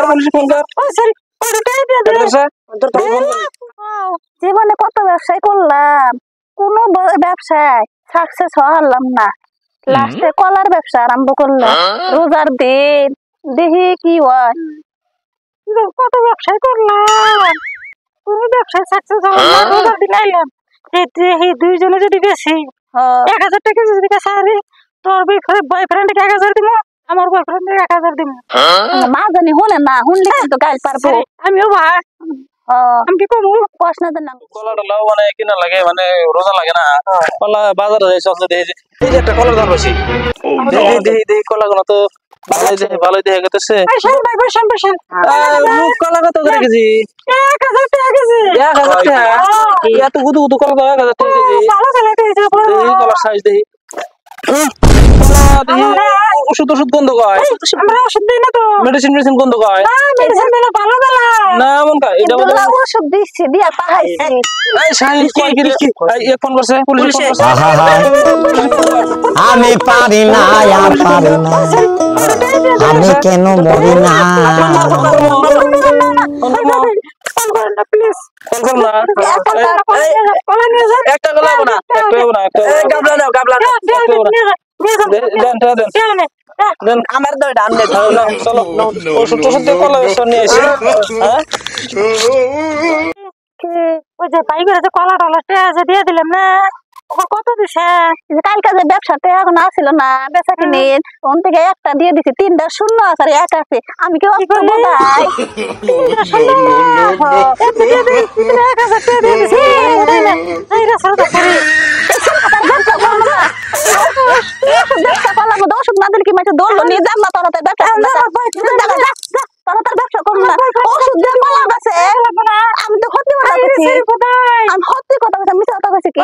Police phone কর। জীবনে কত ব্যবসায় করলাম, কোনো ব্যবসায় সাকসেস হলাম না। লাস্টে কলার ব্যবসা আরম্ভ করলাম। রোজার দিন দেখি কি হয়। কত ব্যবসায় করলাম, কোনো ব্যবসায় সাকসেস হলাম না। রোজার দিন আইলাম, এই দুইজনে যদি বেশি 1000 টাকা যদি সারি, তোর বয়ফ্রেন্ডকে 1000 দিব, আমার বয়ফ্রেন্ডকে 1000 দিব। মা জানি শুনে না, শুনলে কিন্তু গাইল পারবো। আমিও ভাই আমি কি করবো কষ্ট না জানাম। কলাটা লাও মানে কিনা লাগে মানে রোজা লাগে না। কলা বাজারে যাই চলতে দেখি এই যে একটা কলার দাম বেশি। দেখি কলাগুলো তো ভালোই দেখে গেছে। কলা কত করে কেজি? 1000 টাকা কেজি। 1000 টাকা? এত গুদু গুদু কলা দাও 1000 টাকা কেজি। দেখি কলার সাইজ দেখি। ওষুধ গন্ধ কয়। আমরা ওষুধ দিই না তো। মেডিসিন গন্ধ কয়। মেডিসিন দিলে ভালো বেলা না মন কয় এটা বলে ওষুধ দিচ্ছি দিয়া পাহাইছি। এই সাইজ কয় কি এই ফোন করছে পুলিশ ফোন করছে। আমি পারি না আমি কেন মরি না প্লিজ ফোন না একটা গলাবো না একটা গাবলা দাও দেন আমার তো ডান দে। চলো ওষুধ দিয়ে কলা নিয়ে আসি। ওই যে পাই করে কলা টলা দিয়ে দিলাম না, কত দিছে? কালকে যে ব্যবসাটা এখন আসছিল না, বেচা কিনে ওন থেকে একটা দিয়ে দিছি, 3টা শূন্য আছে আর 1 আছে। আমি কি অস্ত বোধাই? 3টা শূন্য 1000 টাকা দিয়ে দিছি। ওষুধ না দিলে কি মাঝে দৌড়লো নিয়ে যাম না, তোরা ব্যবসা ব্যবসা করবো না। ওষুধ দিয়ে কলা আছে, আমি তো সত্যি কথা বলছি। আমি সত্যি কথা বলছি, মিথ্যা কথা বলছি কি?